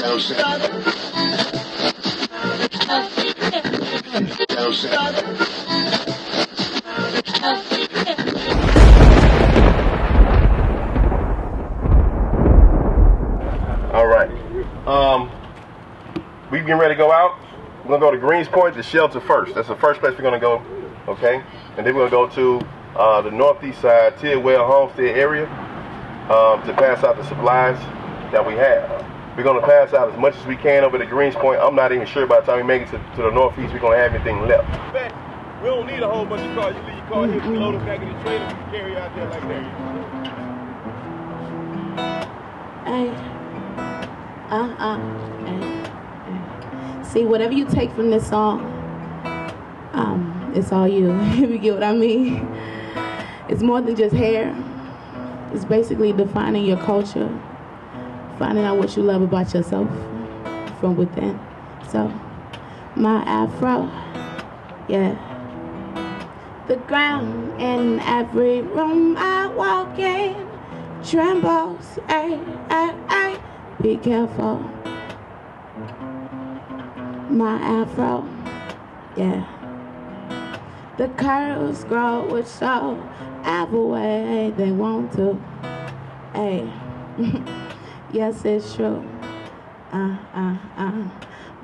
All right. We getting ready to go out. We're gonna go to Greens Point, the shelter first. That's the first place we're gonna go. Okay, and then we're gonna go to the northeast side, Tidwell Homestead area, to pass out the supplies that we have. We're gonna pass out as much as we can over at Greens Point. I'm not even sure by the time we make it to the northeast, we're gonna have anything left. We don't need a whole bunch of cars. You leave your car here, we load it back in the trailer, we carry out there like that. Hey. See, whatever you take from this song, it's all you. If you get what I mean. It's more than just hair. It's basically defining your culture, finding out what you love about yourself from within. So, my afro, yeah. The ground in every room I walk in trembles, ay, ay, ay. Be careful. My afro, yeah. The curls grow with so every way they want to. Hey, yes, it's true.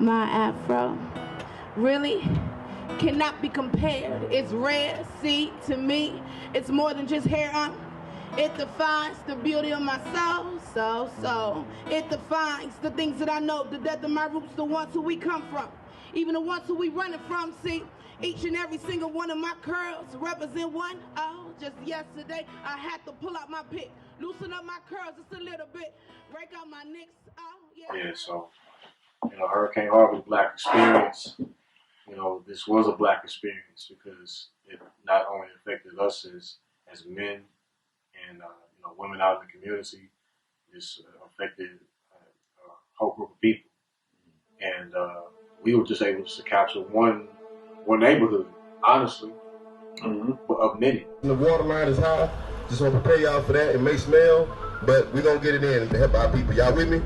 My afro really cannot be compared. It's rare, see, to me. It's more than just hair on. It defines the beauty of my soul, so. It defines the things that I know, the depth of my roots, the ones who we come from. Even the ones who we running from, see. Each and every single one of my curls represent one. Oh, just yesterday, I had to pull out my pick. Loosen up my curls just a little bit. Break out my nicks. Oh, yeah. Yeah, so, Hurricane Harvey, black experience. This was a black experience because it not only affected us as men and, women out in the community, this affected a whole group of people. And we were just able to capture one neighborhood, honestly, of many. The water line is high. Just want to prepare y'all for that. It may smell, but we're going to get it in to help our people. Y'all with me?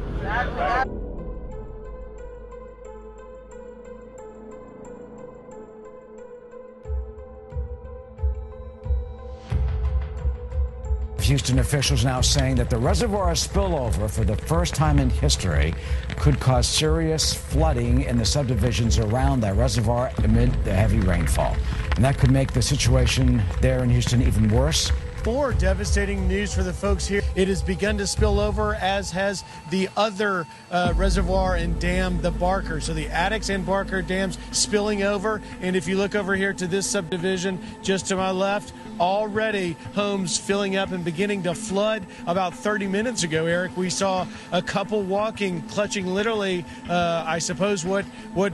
Houston officials now saying that the reservoir spillover for the first time in history could cause serious flooding in the subdivisions around that reservoir amid the heavy rainfall. And that could make the situation there in Houston even worse. More devastating news for the folks here. It has begun to spill over, as has the other reservoir and dam, the Barker. So the Addicks and Barker dams spilling over. And if you look over here to this subdivision just to my left, already homes filling up and beginning to flood. About 30 minutes ago, Eric, we saw a couple walking, clutching literally, I suppose, what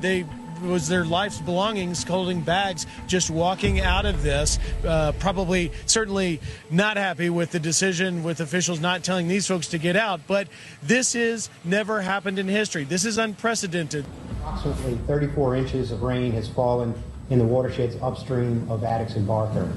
they was their life's belongings, holding bags, just walking out of this. Certainly not happy with the decision, with officials not telling these folks to get out. But this is never happened in history. This is unprecedented. Approximately 34 inches of rain has fallen in the watersheds upstream of Addicks and Barker.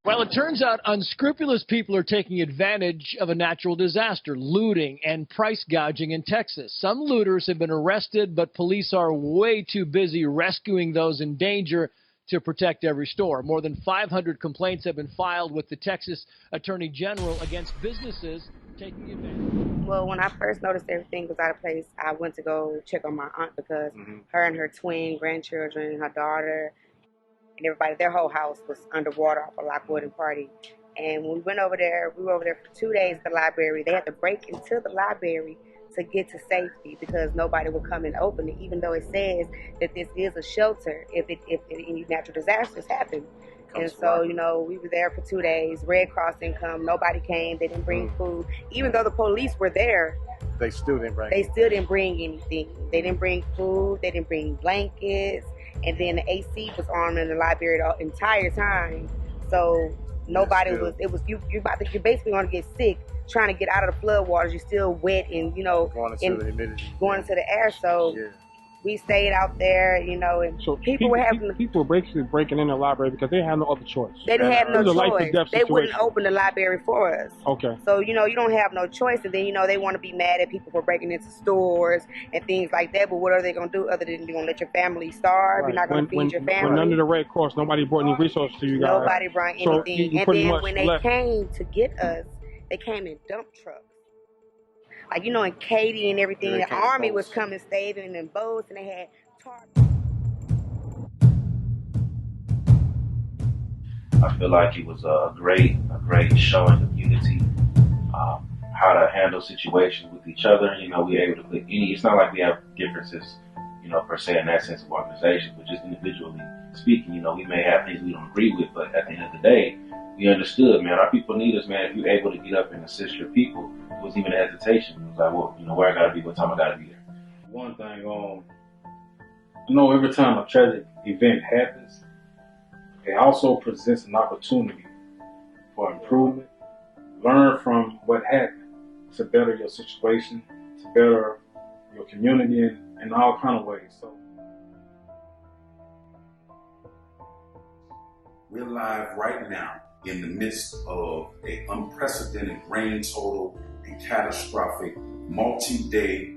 Well, it turns out unscrupulous people are taking advantage of a natural disaster, looting and price gouging in Texas. Some looters have been arrested, but police are way too busy rescuing those in danger to protect every store. More than 500 complaints have been filed with the Texas Attorney General against businesses taking advantage. Well, when I first noticed everything was out of place, I went to go check on my aunt because her and her twin grandchildren, her daughter, and everybody, their whole house was underwater off of Lockwood and Party. And when we went over there, we were over there for 2 days at the library. They had to break into the library to get to safety because nobody would come and open it, even though it says that this is a shelter if any natural disasters happen. And so, we were there for 2 days. Red Cross didn't come. Nobody came. They didn't bring food. Even though the police were there, They still didn't bring anything. They didn't bring food. They didn't bring blankets. And then the AC was on in the library the entire time. So nobody you're basically going to get sick trying to get out of the flood waters. You're still wet and, going into the humidity. Going into the air. So we stayed out there, you know, and So people were having... People were basically breaking in the library because they had no other choice. They didn't have no choice. They wouldn't open the library for us. Okay. So, you know, you don't have no choice. And then, you know, they want to be mad at people for breaking into stores and things like that. But what are they going to do other than you're going to let your family starve? Right. You're not going to feed your family. When under the Red Cross, nobody brought any resources to you guys. Nobody brought anything. So you and then when they came to get us, they came in dump trucks. Like, you know, in Katy and everything, the army was coming, staving in boats, and they had tarps. I feel like it was a great showing of unity, how to handle situations with each other. You know, we were able to put it's not like we have differences, you know, per se in that sense of organization, but just individually speaking, you know, we may have things we don't agree with, but at the end of the day, we understood, man, our people need us, man. If you're able to get up and assist your people, it was even a hesitation. It was like, well, you know, where I gotta be, what time I gotta be there. One thing, I know every time a tragic event happens, it also presents an opportunity for improvement. Learn from what happened to better your situation, to better your community in all kind of ways. So we're live right now in the midst of an unprecedented rain total and catastrophic multi-day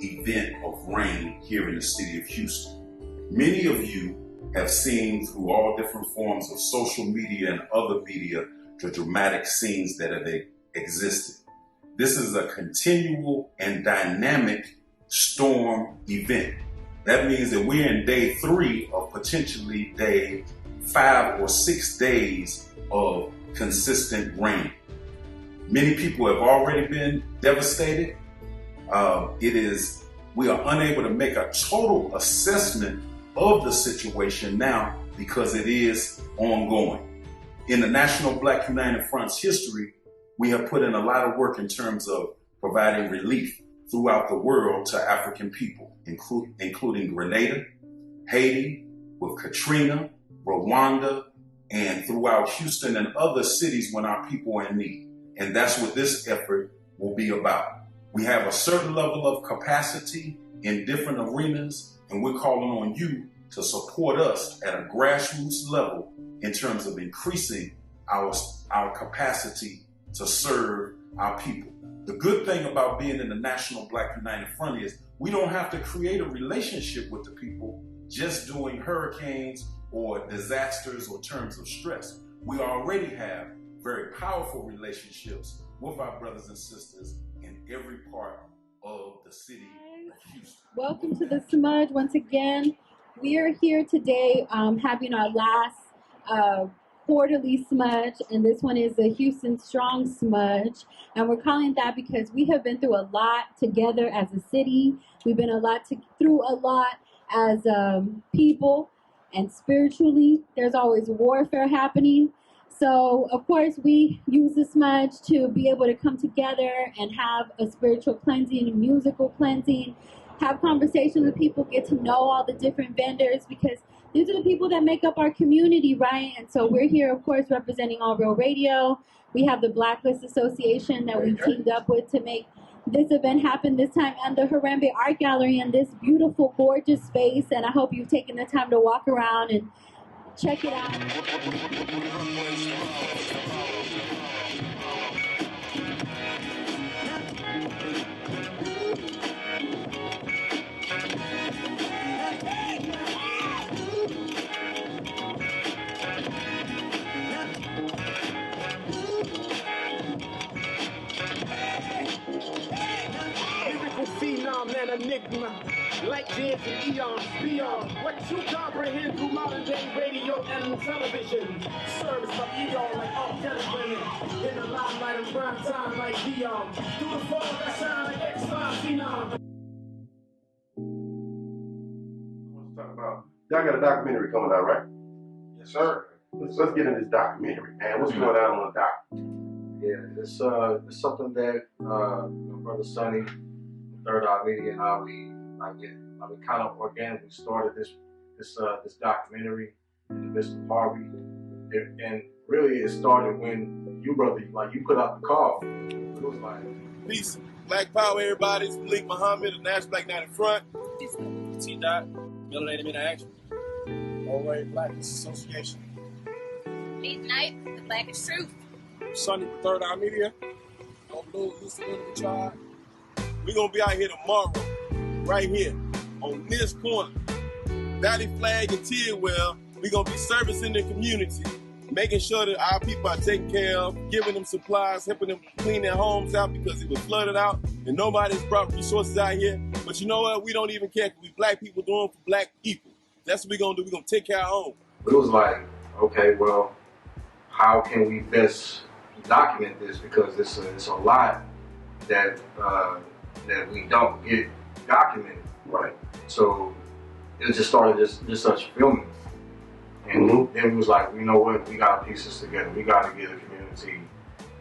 event of rain here in the city of Houston. Many of you have seen through all different forms of social media and other media the dramatic scenes that have existed. This is a continual and dynamic storm event. That means that we're in day 3 of potentially day 5 or 6 days of consistent rain. Many people have already been devastated. We are unable to make a total assessment of the situation now because it is ongoing. In the National Black United Front's history, we have put in a lot of work in terms of providing relief throughout the world to African people, including Grenada, Haiti, with Katrina, Rwanda, and throughout Houston and other cities when our people are in need. And that's what this effort will be about. We have a certain level of capacity in different arenas, and we're calling on you to support us at a grassroots level in terms of increasing our capacity to serve our people. The good thing about being in the National Black United Front is we don't have to create a relationship with the people just doing hurricanes or disasters or terms of stress. We already have very powerful relationships with our brothers and sisters in every part of the city of Houston. Welcome to the Smudge once again. We are here today having our last quarterly smudge, and this one is the Houston Strong Smudge, and we're calling it that because we have been through a lot together as a city. We've been through a lot as people, and spiritually there's always warfare happening. So of course we use the smudge to be able to come together and have a spiritual cleansing, musical cleansing, have conversations with people, get to know all the different vendors, because these are the people that make up our community, right? And so we're here, of course, representing All Real Radio. We have the Blacklist Association that we teamed up with to make this event happen this time, and the Harambe Art Gallery in this beautiful, gorgeous space. And I hope you've taken the time to walk around and check it out. Phenom and enigma, like years and eons beyond what you comprehend through modern day radio and television. Service of eon like all television, in the limelight of prime time like Dion. Through the fog I shine like X-5 Phenom. Let's talk about, y'all got a documentary coming out, right? Yes, sir. Let's get into this documentary, man. What's going on the doc? Yeah, it's something that my brother Sonny, Third Eye Media, and I we kind of organically started this documentary in the midst of Harvey, and really it started when you put out the call. It was like peace, Black Power, everybody. It's Malik Muhammad, the National Black United Front. Dr. T. Dot, Melanated in Action. Norway Blackish Association. Midnight, the Blackish Truth. Sunday for Third Eye Media. Don't lose this community tribe. We're going to be out here tomorrow, right here, on this corner. Valley Flag and Tidwell. We're going to be servicing the community, making sure that our people are taken care of, giving them supplies, helping them clean their homes out because it was flooded out and nobody's brought resources out here. But you know what? We don't even care. We black people doing for black people. That's what we're going to do. We're going to take care of our home. It was like, okay, well, how can we best document this? Because it's a lot that that we don't get documented. Right. So it just started just such filming. And then we was like, you know what, we gotta piece this together. We gotta give the community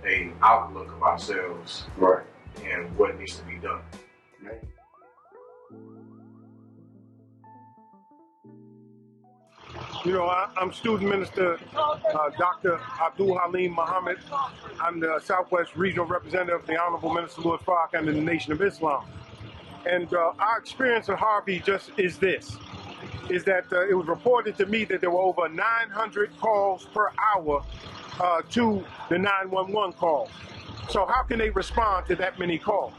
a outlook of ourselves, right, and what needs to be done. Right. You know, I'm student minister Dr. Abdul Halim Muhammad. I'm the Southwest Regional Representative of the Honorable Minister Louis Farrakhan and the Nation of Islam. And our experience at Harvey just is this, is that it was reported to me that there were over 900 calls per hour to the 911 calls. So how can they respond to that many calls?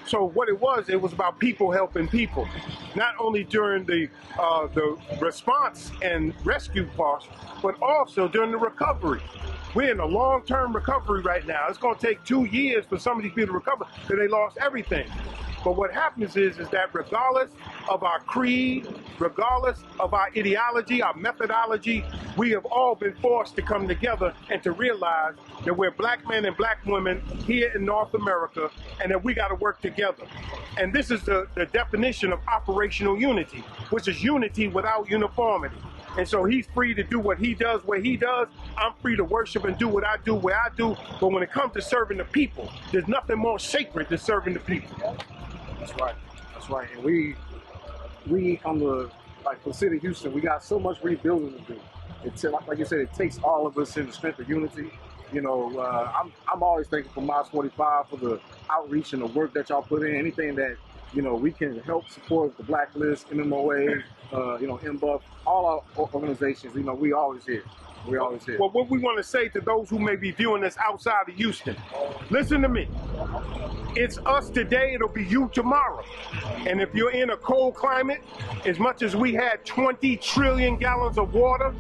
So what it was about people helping people, not only during the response and rescue parts, but also during the recovery. We're in a long-term recovery right now. It's going to take 2 years for some of these people to recover because they lost everything. But what happens is that regardless of our creed, regardless of our ideology, our methodology, we have all been forced to come together and to realize that we're black men and black women here in North America and that we got to work together. And this is the definition of operational unity, which is unity without uniformity. And so he's free to do what he does where he does. I'm free to worship and do what I do where I do. But when it comes to serving the people, there's nothing more sacred than serving the people. That's right. That's right. And we on the, like for the city of Houston, we got so much rebuilding to do. It's like you said, it takes all of us in the strength of unity. You know, I'm always thankful for Miles 45 for the outreach and the work that y'all put in. Anything that, you know, we can help support the Blacklist, MMOA, you know, MBUF, all our organizations, you know, we always here. We're always here. Well, what we want to say to those who may be viewing this outside of Houston, listen to me. It's us today, it'll be you tomorrow. And if you're in a cold climate, as much as we had 20 trillion gallons of water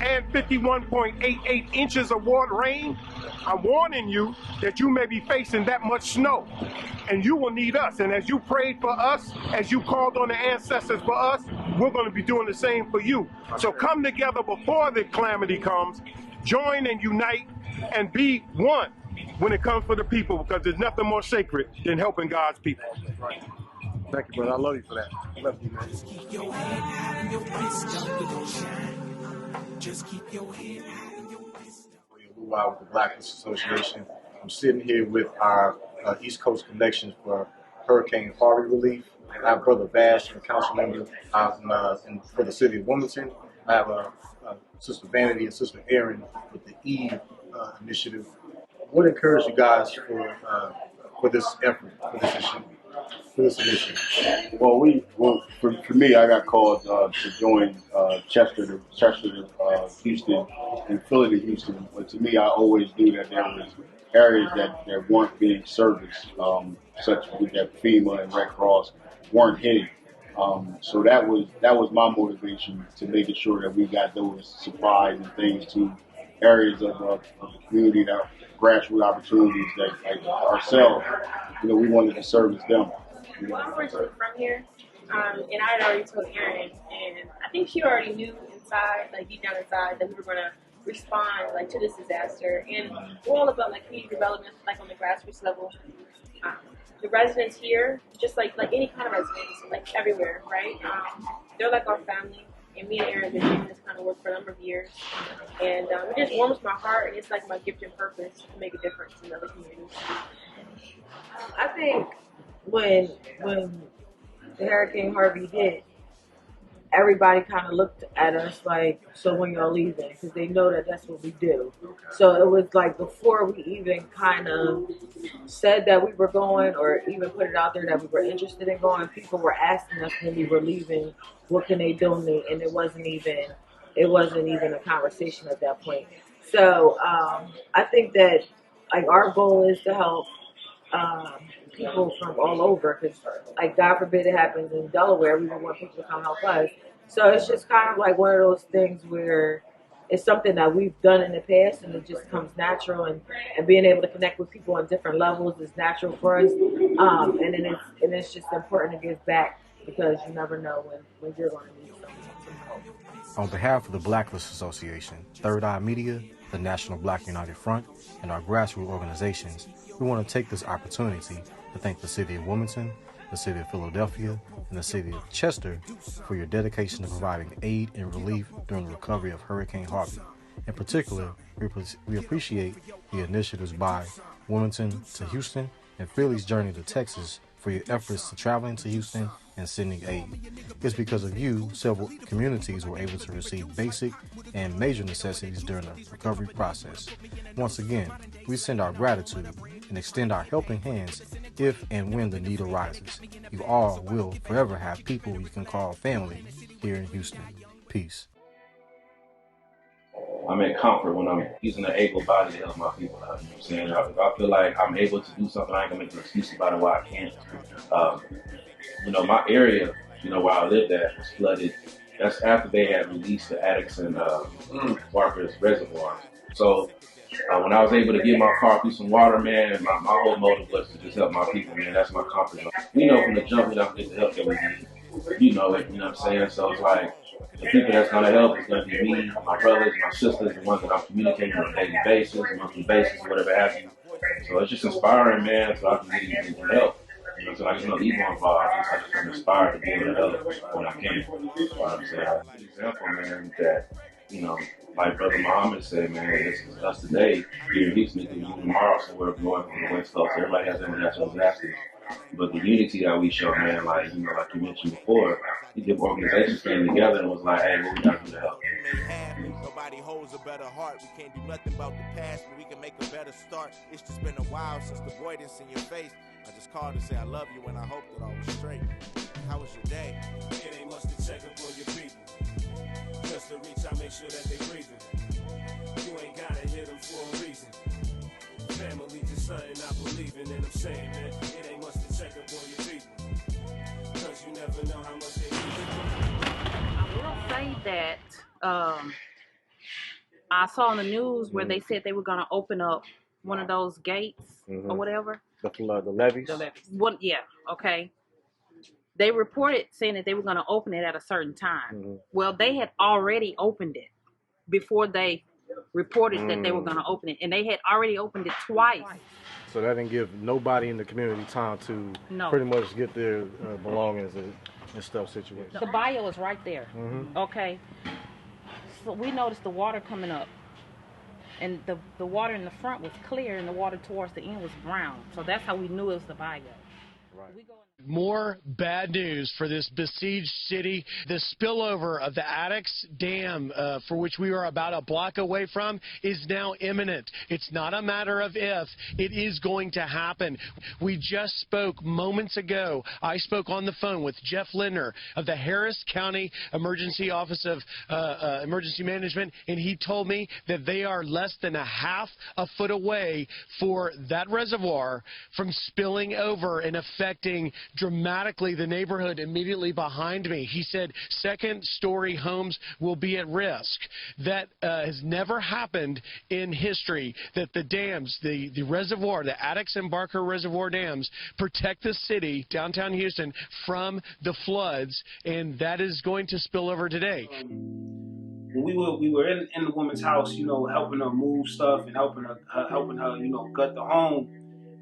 and 51.88 inches of water rain, I'm warning you that you may be facing that much snow. And you will need us. And as you prayed for us, as you called on the ancestors for us, we're going to be doing the same for you. So come together before the calamity comes, join and unite, and be one when it comes for the people, because there's nothing more sacred than helping God's people. Right. Thank you, brother. I love you for that. I love you, man. Just keep your head high and your fist up, you gon' shine. Just keep your head high and your fist up. With the Blacklist Association. I'm sitting here with our East Coast connections for Hurricane Harvey relief. I have Brother Bash, a council member for the city of Wilmington. I have Sister Vanity and Sister Erin with the Eve initiative. What encouraged you guys for this effort, for this issue, for this initiative? Well, for me, I got called to join Chester to Houston and Philly to Houston. But to me, I always knew that there was areas that weren't being serviced, such that FEMA and Red Cross weren't hitting. So that was my motivation to making sure that we got those supplies and things to areas of the community, that grassroots opportunities that, like ourselves, you know, we wanted to service them. Well, I'm originally from here, and I had already told Erin, and I think she already knew inside, like deep down inside, that we were going to respond like to this disaster. And we're all about like community development, like on the grassroots level. The residents here, just like any kind of residents, like everywhere, right? They're like our family, and me and Erin have been doing this kind of work for a number of years, and it just warms my heart, and it's like my gift and purpose to make a difference in other communities. I think when the Hurricane Harvey hit, everybody kind of looked at us like, so when y'all leaving? Because they know that that's what we do. So it was like before we even kind of said that we were going or even put it out there that we were interested in going, people were asking us when we were leaving, what can they donate? And it wasn't even a conversation at that point. So I think that like our goal is to help people from all over, because like God forbid it happens in Delaware, we don't want people to come help us. So it's just kind of like one of those things where it's something that we've done in the past and it just comes natural, and being able to connect with people on different levels is natural for us. And it's just important to give back, because you never know when you're going to need some help. On behalf of the Blacklist Association, Third Eye Media, the National Black United Front, and our grassroots organizations, we want to take this opportunity to thank the City of Wilmington, the City of Philadelphia, and the City of Chester for your dedication to providing aid and relief during the recovery of Hurricane Harvey. In particular, we appreciate the initiatives by Wilmington to Houston and Philly's journey to Texas for your efforts to traveling to Houston and sending aid. It's because of you, several communities were able to receive basic and major necessities during the recovery process. Once again, we send our gratitude and extend our helping hands if and when the need arises. You all will forever have people you can call family here in Houston. Peace. I'm in comfort when I'm using an able body to help my people out. You know what I'm saying? If I feel like I'm able to do something, I ain't gonna make an excuse about it why I can't. My area, where I lived at was flooded. That's after they had released the Addicts and Barker's reservoir. So when I was able to get my car through some water, man, my whole motive was to just help my people, man. That's my comfort zone. We know from the jump we don't get the help that we need. You know it, you know what I'm saying? So it's like, the people that's going to help is going to be me, my brothers, my sisters, the ones that I'm communicating on a daily basis, monthly basis, whatever have you. So it's just inspiring, man, so I can get anything help. So I just no ego involved. I just am inspired to be able to help when I can. You know what I'm saying? An example, man, that, like Brother Muhammad said, man, this is us today here in Houston, it can be tomorrow somewhere north on the West Coast. Everybody has their natural disasters. But the unity that we show, man, like you mentioned before, the organizations came together and was like, hey, what we got to do to help? Nobody holds a better heart. We can't do nothing about the past, but we can make a better start. It's just been a while since the boy didn't see your face. I just called to say I love you and I hope that all was straight. How was your day? It ain't much to check up on your people. Just to reach out, make sure that they breathing. You ain't gotta hit them for a reason. Family just something I believe in, and I'm saying, man, it ain't much to check up on your people. Cause you never know how much they need you. I will say that I saw on the news where they said they were going to open up one of those gates or whatever. The levees? The levees. Yeah, okay. They reported saying that they were going to open it at a certain time. Well, they had already opened it before they reported that they were going to open it. And they had already opened it twice. So that didn't give nobody in the community time to pretty much get their belongings and stuff situated. The bio is right there. Okay. So we noticed the water coming up. And the water in the front was clear and the water towards the end was brown. So that's how we knew it was the bio. Right. More bad news for this besieged city. The spillover of the Addicts Dam, for which we are about a block away from, is now imminent. It's not a matter of if. It is going to happen. We just spoke moments ago. I spoke on the phone with Jeff Lindner of the Harris County Emergency Office of Emergency Management, and he told me that they are less than a half a foot away for that reservoir from spilling over and affecting dramatically the neighborhood immediately behind me. He said second-story homes will be at risk. That has never happened in history, that the dams, the reservoir, the Addicts and Barker Reservoir dams protect the city, downtown Houston, from the floods, and that is going to spill over today. When we were in the woman's house, helping her move stuff and helping her, gut the home,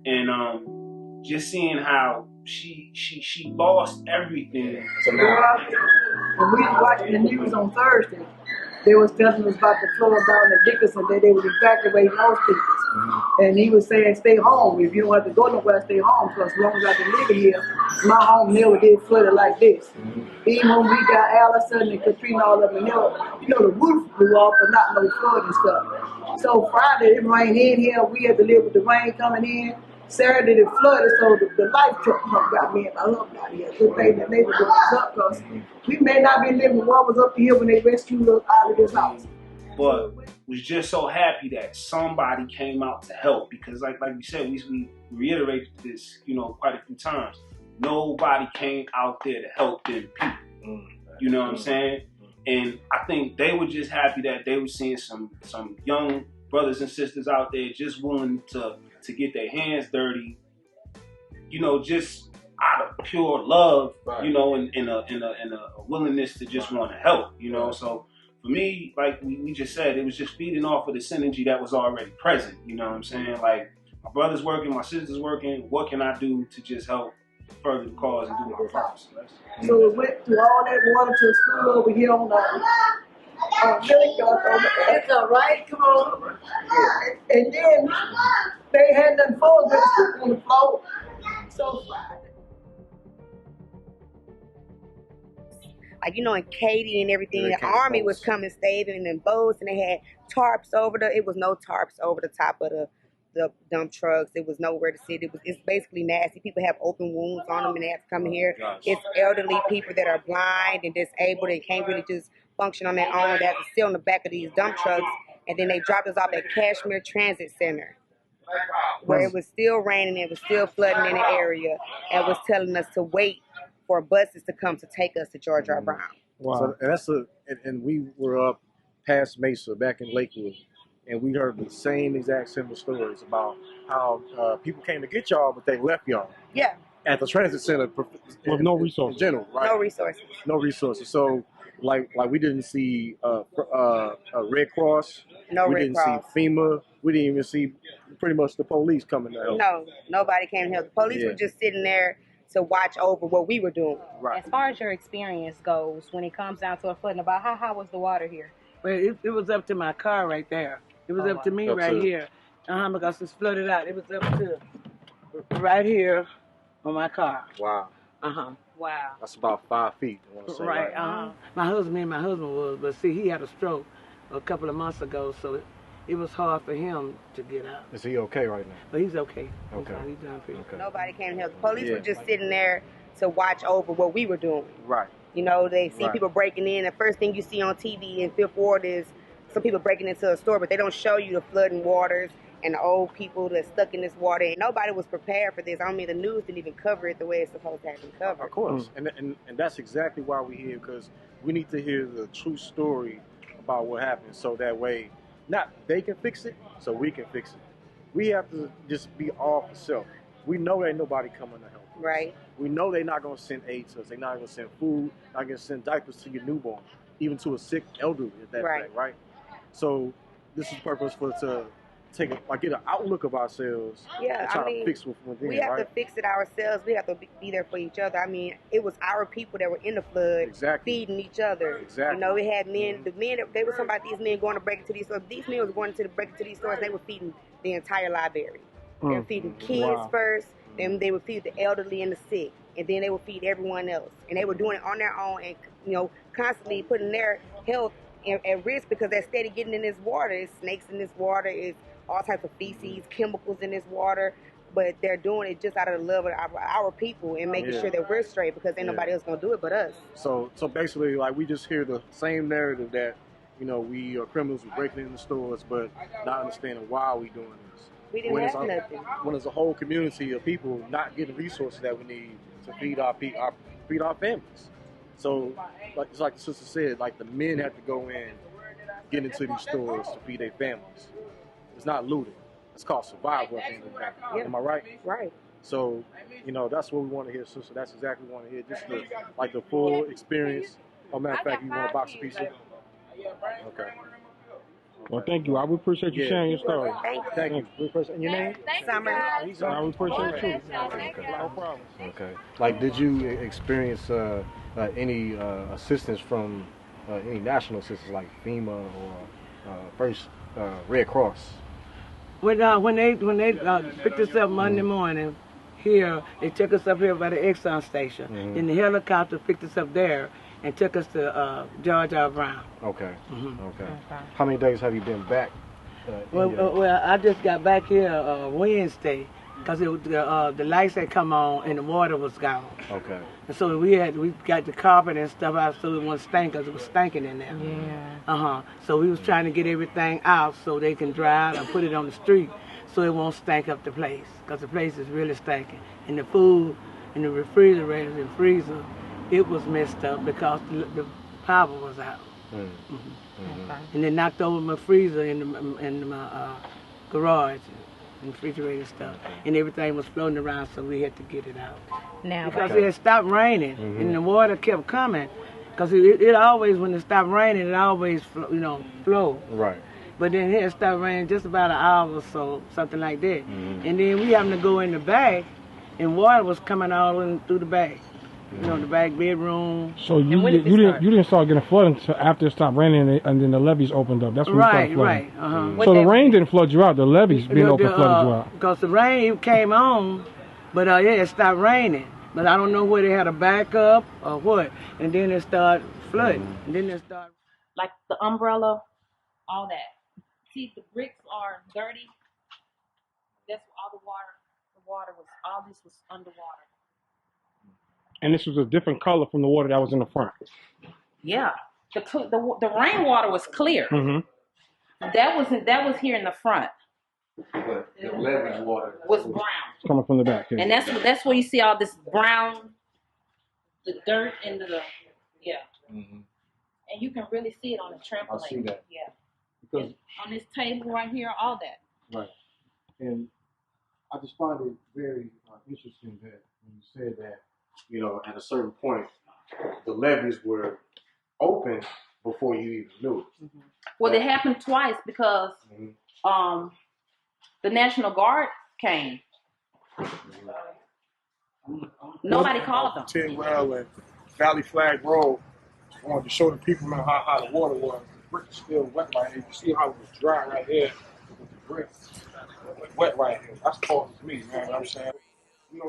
and just seeing how she lost everything. When we was watching the news on Thursday, they was telling us about the flood down in Dickinson that they was evacuating those people. And he was saying, stay home. If you don't have to go nowhere, stay home. Because as long as I've been living here, my home never did flooded like this. Even when we got Allison and Katrina, all of them, the roof blew off, but not no flood and stuff. So Friday, it rained in here. We had to live with the rain coming in. Saturday, it flooded, so the life truck got me and my husband out here. Good thing the neighborhood was up, because we may not be living what was up here when they rescued us out of this house. But was just so happy that somebody came out to help, because like you said, we reiterated this, quite a few times. Nobody came out there to help them people. You know what I'm saying? And I think they were just happy that they were seeing some young brothers and sisters out there just willing to get their hands dirty, just out of pure love, and a willingness to just want to help, So for me, like we just said, it was just feeding off of the synergy that was already present. You know what I'm saying? Like, my brother's working, my sister's working. What can I do to just help further the cause and do my purpose? So we went through all that water to the school over here on It's all right, come on. And then they had nothing for us but to on the floor. So like, in Katy and everything, the army was coming staving in boats, and they had tarps it was no tarps over the top of the dump trucks. It was nowhere to sit. It's basically nasty. People have open wounds on them and they have to come here. It's elderly people that are blind and disabled and can't really just function on their own. They have to sit on the back of these dump trucks. And then they dropped us off at Kashmir Transit Center, where it was still raining, it was still flooding in the area, and was telling us to wait for buses to come to take us to George R. Brown. Wow. So and we were up past Mesa back in Lakewood, and we heard the same exact similar stories about how people came to get y'all, but they left y'all. Yeah. At the transit center with no resources. In general, right? No resources. No resources. So, like we didn't see a Red Cross. No we Red didn't Cross. see FEMA. We didn't even see pretty much the police coming to help. No, nobody came to help. The police were just sitting there to watch over what we were doing. Right. As far as your experience goes, when it comes down to a flooding, about how was the water here? Well, it was up to my car right there. It was up to me right here. Because it's flooded out. It was up to right here on my car. Wow. Wow. That's about 5 feet. I want to say, Right. My husband was, but see, he had a stroke a couple of months ago, so it was hard for him to get out. Is he okay right now? But he's okay. Okay. He's done pretty good. Nobody came to help. The police were just sitting there to watch over what we were doing. Right. They see people breaking in. The first thing you see on TV in Fifth Ward is some people breaking into a store, but they don't show you the flooding waters and the old people that's stuck in this water. And nobody was prepared for this. I mean, the news didn't even cover it the way it's supposed to have been covered. Of course. And that's exactly why we're here, because we need to hear the true story about what happened, so that way, not they can fix it, so we can fix it. We have to just be all for self. We know ain't nobody coming to help us. Right. We know they're not going to send aid to us. They're not going to send food, not going to send diapers to your newborn, even to a sick elderly at that point, right? So this is purposeful to get an outlook of ourselves and try to fix within, we have to fix it ourselves. We have to be there for each other. I mean, it was our people that were in the flood feeding each other. Exactly. We had men, the men, they were talking about these men going to break into these stores. These men was going to break into these stores, they were feeding the entire library. They were feeding kids first, then they would feed the elderly and the sick, and then they would feed everyone else. And they were doing it on their own and, constantly putting their health at risk, because they're steady getting in this water. There's snakes in this water, it's all types of feces, chemicals in this water, but they're doing it just out of the love of our people and making sure that we're straight, because ain't nobody else gonna do it but us. So basically, like, we just hear the same narrative that, we are criminals, we're breaking into stores, but not understanding why we doing this. We didn't have nothing. When there's a whole community of people not getting resources that we need to feed our families. So, it's like the sister said, like, the men have to go in, get into these stores to feed their families. It's not looting. It's called survival at the end of the day. Yeah. Am I right? Right. So, that's what we want to hear, sister. That's exactly what we want to hear. Just the full experience. Oh, matter of fact, you want a box of pizza? Okay. Well, thank you. I would appreciate you sharing your story. Thank you. And your name? Summer. I would appreciate it too. No problem. Okay. Like, did you experience any assistance from any national assistance like FEMA or Red Cross? when they picked us up Monday morning here, they took us up here by the Exxon station. Then the helicopter picked us up there and took us to George R. Brown. Okay. Okay. How many days have you been back? Well, I just got back here Wednesday because the lights had come on and the water was gone. Okay. And so we got the carpet and stuff out so it wouldn't stink because it was stinking in there. Yeah. So we was trying to get everything out so they can dry it and put it on the street so it won't stink up the place because the place is really stinking. And the food and the refrigerators and freezer, it was messed up because the power was out. And they knocked over my freezer in my garage and refrigerator stuff. And everything was floating around, so we had to get it out. Now, because it had stopped raining and the water kept coming. Because it always, when it stopped raining, it always, flowed. Right. But then it stopped raining just about an hour or so, something like that. And then we happened to go in the back, and water was coming all in through the back. The back bedroom. So you didn't start getting flooded until after it stopped raining and then the levees opened up. That's when you started flooding. Right. So the rain didn't flood you out. The levees being open flooded you out. Because the rain came on, but it stopped raining. But I don't know whether they had a backup or what. And then it started flooding. And then it started. Like the umbrella, all that. See, the bricks are dirty. That's all the water was. All this was underwater. And this was a different color from the water that was in the front. Yeah, the rainwater was clear. That was here in the front. But the levee water was brown. Coming from the back. Yeah. And that's where you see all this brown, the dirt and and you can really see it on the trampoline. I see that. Yeah. Because on this table right here, all that. Right. And I just find it very interesting that when you said that, at a certain point, the levees were open before you even knew it. Well, it happened twice because the National Guard came. Nobody called them. Tidwell and Valley Flag Road. I wanted to show the people how the water was. The brick is still wet right here. You see how it was dry right here with the brick. Wet right here. That's causing me, man. You know what I'm saying?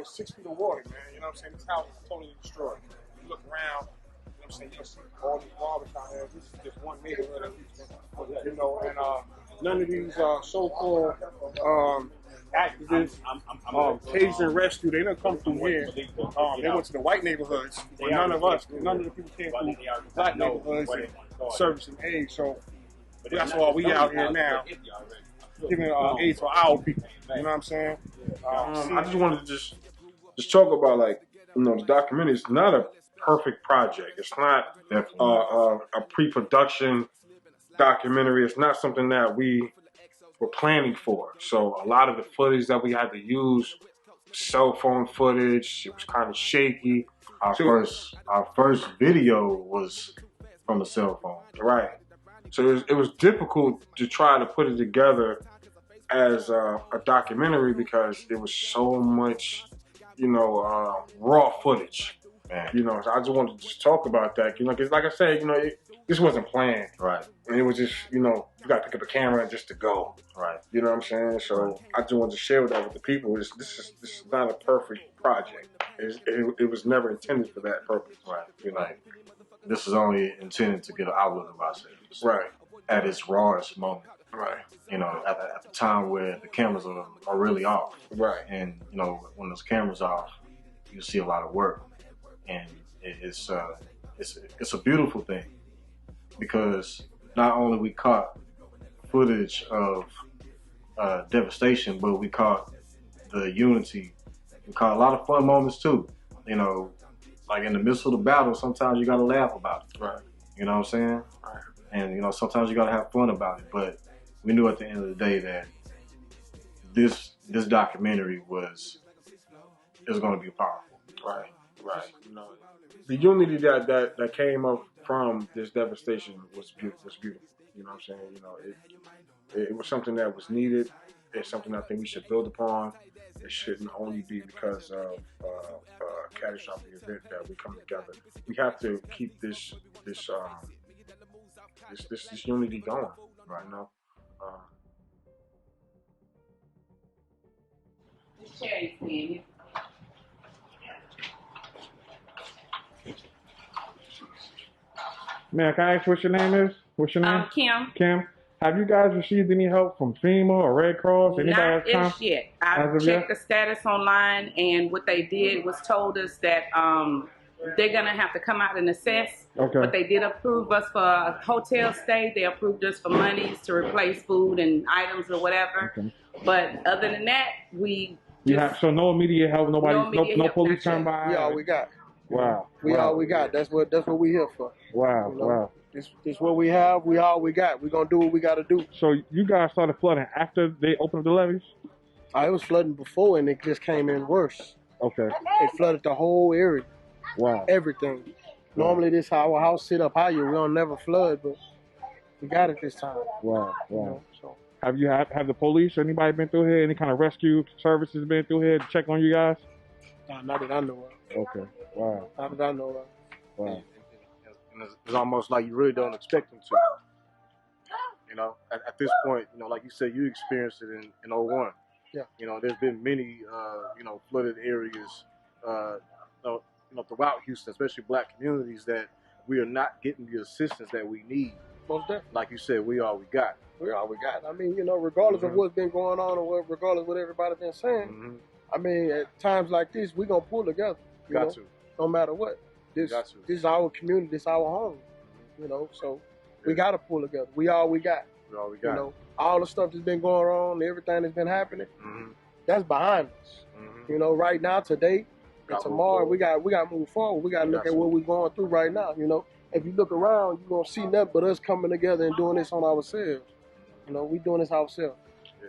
6 feet of water, man. You know what I'm saying? This house is totally destroyed. You look around, you know what I'm saying? You'll see all these barbers out there. This is just one neighborhood, and none of these so-called activists, Cajun Rescue, they don't come through here. They went to the white neighborhoods, but none of the people came through the black neighborhoods and service and aid. So that's why we out here now, giving aid to our people. You know what I'm saying? I just wanted to just talk about the documentary. It's not a perfect project. It's not a pre-production documentary. It's not something that we were planning for. So a lot of the footage that we had to use, cell phone footage, it was kind of shaky. Our first video was from a cell phone. Right. So it was difficult to try to put it together as a documentary because there was so much, raw footage. Man. So I just wanted to just talk about that, because like I said, this wasn't planned. Right. And it was just, you got to pick up a camera just to go. Right. You know what I'm saying? So I just wanted to share that with the people. This is not a perfect project. It was never intended for that purpose. Right. This is only intended to get an outlook of ourselves. Right. At its rawest moment. Right. At the time where the cameras are really off. Right. And, when those cameras off, you see a lot of work. And it's a beautiful thing because not only we caught footage of devastation, but we caught the unity. We caught a lot of fun moments too. Like in the midst of the battle, sometimes you gotta laugh about it. Right. You know what I'm saying? Right. And sometimes you gotta have fun about it. But we knew at the end of the day that this documentary was gonna be powerful. Right. Right. The unity that came up from this devastation was beautiful. You know what I'm saying? It was something that was needed. It's something I think we should build upon. It shouldn't only be because of a catastrophic event that we come together. We have to keep this unity going. Right now. Man, can I ask what your name is? What's your name? Kim. Kim. Have you guys received any help from FEMA or Red Cross? Anybody Not else as yet. I as of checked yet? the status online, and what they did was told us that they're gonna have to come out and assess. Okay. But they did approve us for a hotel stay. They approved us for monies to replace food and items or whatever. Okay. But other than that, we You have, so no immediate help. Nobody. No immediate No help, police not come yet. by. We all we got. Wow. We wow. all we got. That's what we here for. Wow. You know? Wow. This what we have. We all we got. We gonna do what we gotta do. So you guys started flooding after they opened up the levees? It was flooding before, and it just came in worse. Okay. It flooded the whole area. Wow. Everything. Normally, this how our house sit up higher. We don't never flood, but we got it this time. Wow. Wow. You know, so. Have the police or anybody been through here? Any kind of rescue services been through here to check on you guys? Not that I know of. Okay. Wow. Not that I know of. Wow. And it's almost like you really don't expect them to. You know, at this point, you know, like you said, you experienced it in 01. Yeah. You know, there's been many, flooded areas, throughout Houston, especially black communities, that we are not getting the assistance that we need. Most definitely. Like you said, we all we got. We all we got. I mean, you know, regardless of what's been going on or regardless of what everybody's been saying, I mean, at times like this, we're going to pull together. Got to. No matter what. This is our community. This is our home. You know, so we got to pull together. We all we got. We all we got. You know, all the stuff that's been going on, everything that's been happening, that's behind us. You know, right now, today, and tomorrow, we got to move forward. We got to look at what we're going through right now. You know, if you look around, you're going to see nothing but us coming together and doing this on ourselves. You know, we doing this ourselves.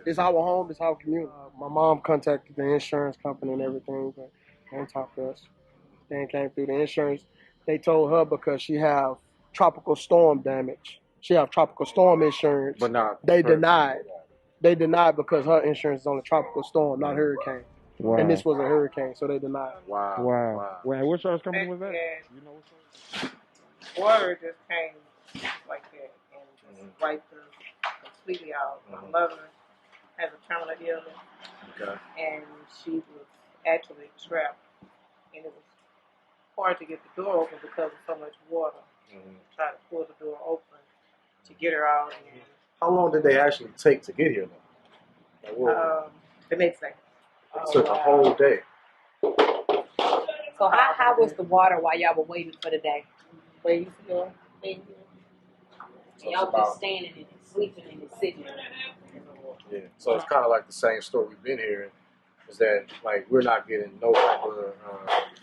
It's our home. It's our community. My mom contacted the insurance company and everything, but they didn't talk to us. They came through the insurance. They told her because she have tropical storm damage. She have tropical storm insurance. But not. They denied. They denied because her insurance is on a tropical storm, not hurricane. Wow. And this was a hurricane, so they denied. Wow. Wow. Wow. What insurance company was that? You know water just came like that and just wiped her completely out. My mother has a terminal illness, and she was actually trapped, and it was hard to get the door open because of so much water. Try to pull the door open to get her out. And, How long did they actually take to get here, though? the next day. It took a whole day. So how was the water while y'all were waiting for the day? Waiting for the day. Y'all just standing in it, sleeping in it, sitting in it. Yeah. So it's kind of like the same story we've been hearing, is that like we're not getting no type of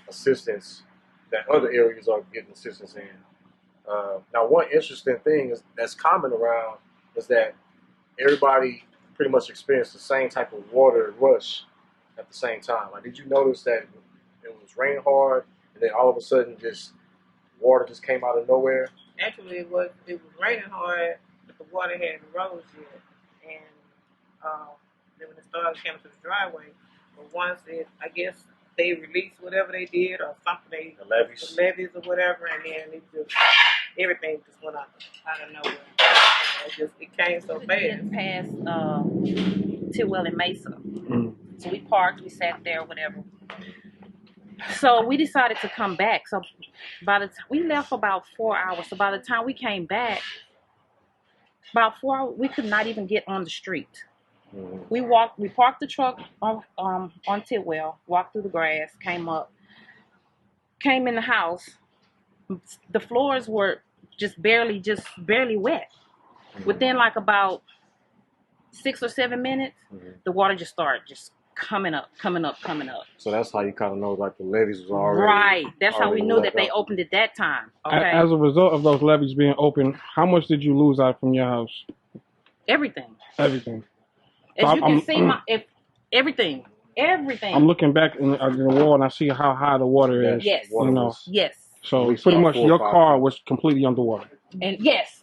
assistance that other areas are getting assistance in. Now, one interesting thing that's common around is that everybody pretty much experienced the same type of water rush at the same time. Like, did you notice that it was raining hard, and then all of a sudden, just water just came out of nowhere? Actually, it was raining hard, but the water hadn't rose yet, and then when it started, it came to the driveway. But once I guess they released whatever they did or something, the levees or whatever, and then everything just went out of nowhere. It came so fast. Past Tidwell and Mesa. So we parked, we sat there, whatever. So we decided to come back. So by the time we left for about 4 hours. So by the time we came back, about 4 hours, we could not even get on the street. We parked the truck on Tidwell, walked through the grass, came in the house. The floors were just barely wet. Within like about 6 or 7 minutes, the water just started coming up. So that's how you kind of know like the levees was already right. That's how we knew that they opened it that time. Okay. As a result of those levees being open, how much did you lose out from your house? Everything. Everything. As you can see, everything. I'm looking back in the wall and I see how high the water is. Yes. You know. Yes. So pretty much your car was completely underwater. And yes.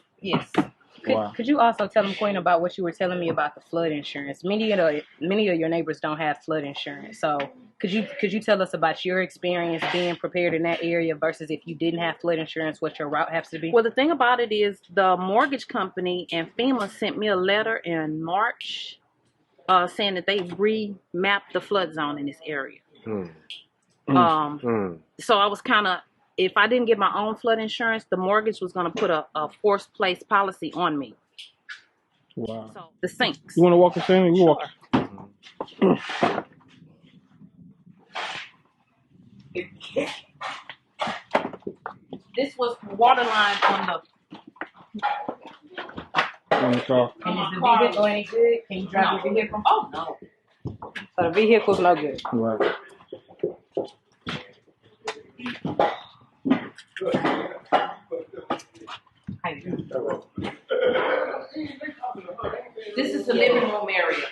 Could you also tell them, Queen, about what you were telling me about the flood insurance? Many of your neighbors don't have flood insurance. So could you tell us about your experience being prepared in that area versus if you didn't have flood insurance, what your route has to be? Well, the thing about it is the mortgage company and FEMA sent me a letter in March saying that they remapped the flood zone in this area. So I was kind of, if I didn't get my own flood insurance, the mortgage was going to put a forced place policy on me. Wow. So the sinks. You want to walk us in? You walk. This was water line on the. On the car. And is the vehicle any good? Can you drive your vehicle? Oh no. So the vehicle's no good. Right. This is the living room area.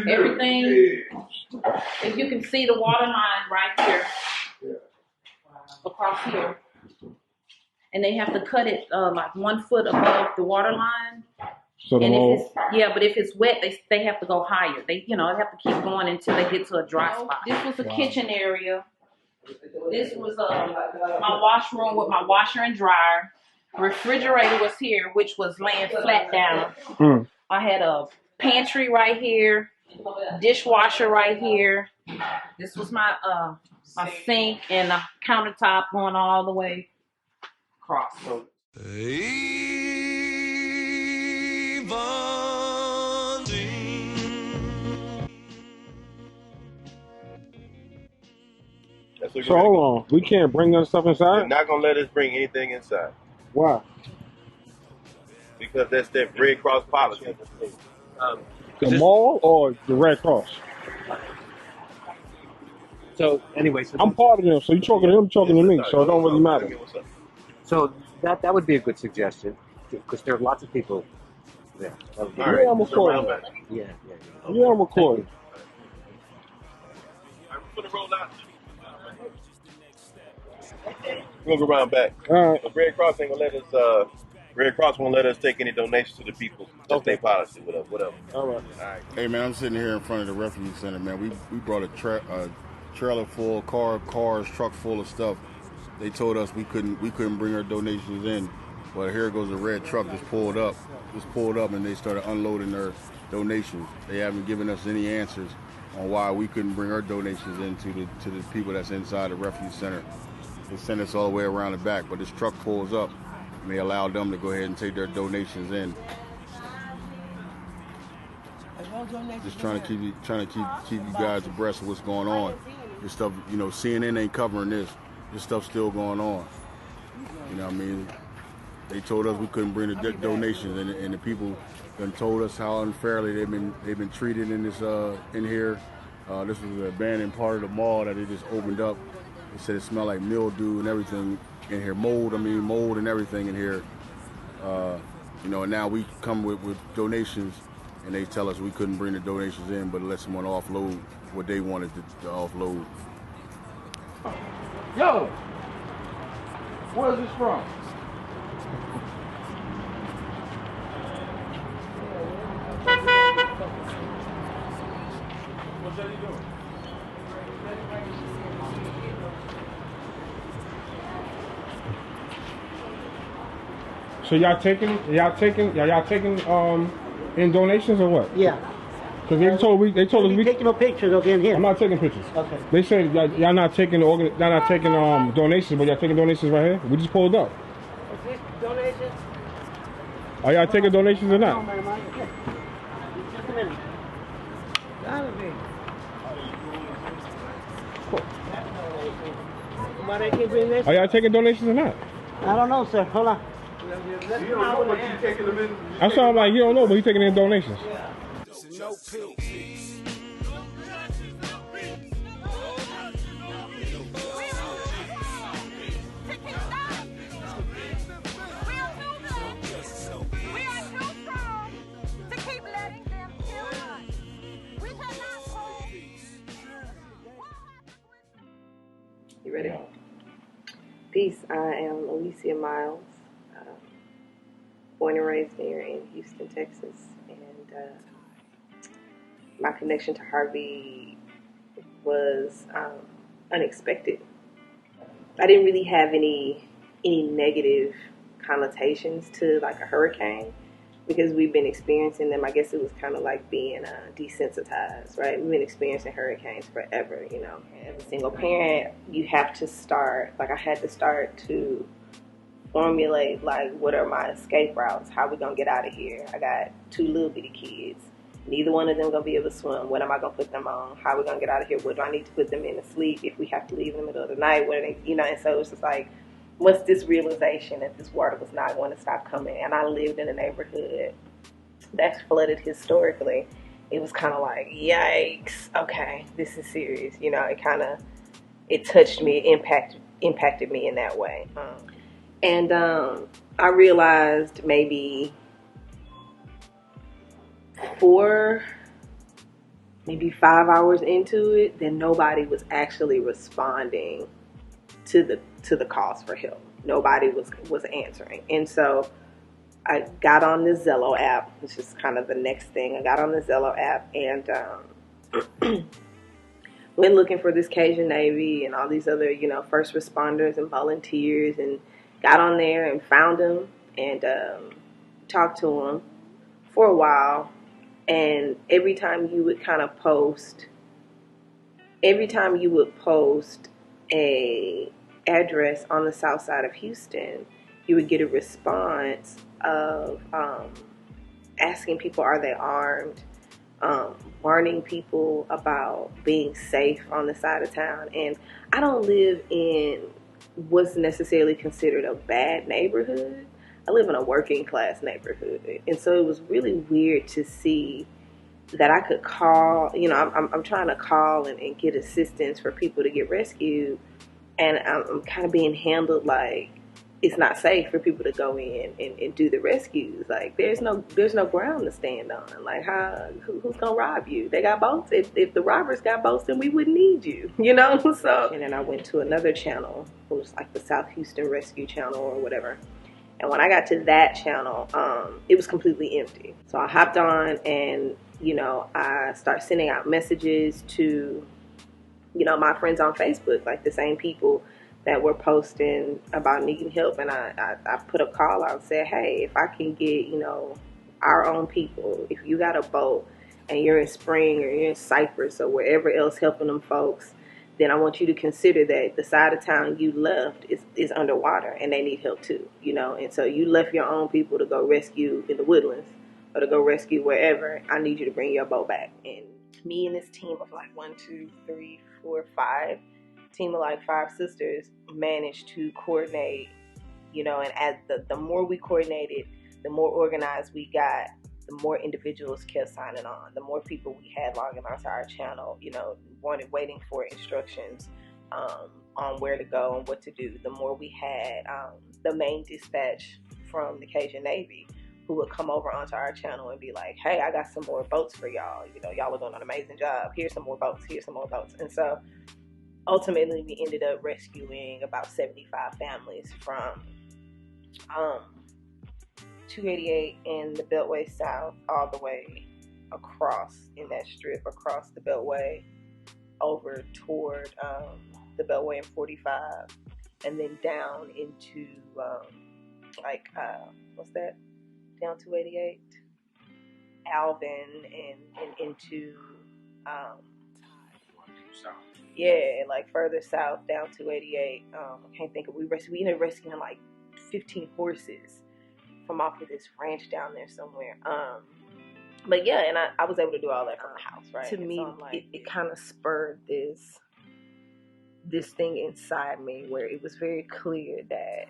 Everything, if you can see the water line right here, across here, and they have to cut it like 1 foot above the water line. So and if it's but if it's wet, they have to go higher. They they have to keep going until they get to a dry spot. This was a kitchen area. This was my washroom with my washer and dryer. Refrigerator was here, which was laying flat down. I had a pantry right here, dishwasher right here. This was my my sink and the countertop going all the way across. So hold on, we can't bring that stuff inside? They're not gonna let us bring anything inside. Why? Because that's that Red Cross policy. The mall or the Red Cross? So anyway, I'm part of them, so you talking to him, talking to me, so it don't really matter. So that would be a good suggestion, because there are lots of people there. Yeah, I'm recording. Yeah, Yeah, I'm recording. We're gonna go around back. All right. But Red Cross ain't gonna let us. Red Cross won't let us take any donations to the people. That's their policy, whatever. All right. Hey man, I'm sitting here in front of the refuge center, man. We brought a trailer full, cars, truck full of stuff. They told us we couldn't bring our donations in. But here goes a red truck just pulled up, and they started unloading their donations. They haven't given us any answers on why we couldn't bring our donations in to the people that's inside the refuge center. They sent us all the way around the back, but this truck pulls up and they allow them to go ahead and take their donations in. Just trying to keep you guys abreast of what's going on. This stuff, CNN ain't covering this. This stuff's still going on. You know what I mean? They told us we couldn't bring the donations, and the people done told us how unfairly they've been treated in this in here. This was an abandoned part of the mall that they just opened up. They said it smelled like mildew and everything in here, mold and everything in here. And now we come with donations, and they tell us we couldn't bring the donations in, but let someone offload what they wanted to offload. Yo, where's this from? What's that doing? So y'all taking in donations or what? Yeah. Because they told us we taking no pictures of in here. I'm not taking pictures. Okay. They said y'all not taking donations, but y'all taking donations right here. We just pulled up. Is this donation? Are y'all taking donations or not? Just a minute. Gotta be. Why they keep bringing this? Are y'all taking donations or not? I don't know, sir. Hold on. You don't know what you taking them in. I sound like you don't know, but he's taking in donations. No peace. You ready? Peace. I am Alicia Miles, born and raised here in Houston, Texas, and my connection to Harvey was unexpected. I didn't really have any negative connotations to like a hurricane. because we've been experiencing them. I guess it was kind of like being desensitized, right? We've been experiencing hurricanes forever, you know. As a single parent, you have to start, like I had to start to formulate, like, what are my escape routes? How we gonna get out of here? I got 2 little bitty kids. Neither one of them gonna be able to swim. What am I gonna put them on? How we gonna get out of here? What do I need to put them in to sleep if we have to leave in the middle of the night? What are they, you know? And so it's just like, what's this realization that this water was not going to stop coming? And I lived in a neighborhood that's flooded historically. It was kind of like, yikes, okay, this is serious. You know, it touched me, it impacted me in that way. And I realized maybe 5 hours into it, then nobody was actually responding to the calls for help. Nobody was answering. And so I got on the Zello app, which is kind of the next thing. I got on the Zello app and went looking for this Cajun Navy and all these other, you know, first responders and volunteers, and got on there and found them and talked to them for a while. And every time you would post a address on the south side of Houston, you would get a response of asking people, are they armed? Warning people about being safe on the side of town. And I don't live in what's necessarily considered a bad neighborhood. I live in a working class neighborhood. And so it was really weird to see that I could call, you know, I'm trying to call and get assistance for people to get rescued. And I'm kind of being handled like it's not safe for people to go in and do the rescues. Like there's no ground to stand on. Like who's gonna rob you? They got boats. If the robbers got boats, then we wouldn't need you. You know. So and then I went to another channel. It was like the South Houston Rescue Channel or whatever. And when I got to that channel, it was completely empty. So I hopped on and, you know, I start sending out messages to, you know, my friends on Facebook, like the same people that were posting about needing help. And I put a call out and said, hey, if I can get, you know, our own people, if you got a boat and you're in Spring or you're in Cypress or wherever else helping them folks, then I want you to consider that the side of town you left is underwater and they need help too, you know. And so you left your own people to go rescue in the woodlands or to go rescue wherever. I need you to bring your boat back. And me and this team of like 1, 2, 3, 4, 5, team of like 5 sisters managed to coordinate, you know. And as the more we coordinated, the more organized we got, the more individuals kept signing on, the more people we had logging onto our channel, you know, waiting for instructions on where to go and what to do. The more we had the main dispatch from the Cajun Navy who would come over onto our channel and be like, hey, I got some more boats for y'all. You know, y'all are doing an amazing job. Here's some more boats. Here's some more boats. And so ultimately we ended up rescuing about 75 families from 288 in the Beltway South all the way across in that strip, across the Beltway over toward the Beltway and 45, and then down into what's that? Down 288, Alvin, and into like further south down 288. I can't think of. We ended up rescuing like 15 horses from off of this ranch down there somewhere. But yeah, and I was able to do all that from the house, right? To me, so it kind of spurred this thing inside me where it was very clear that,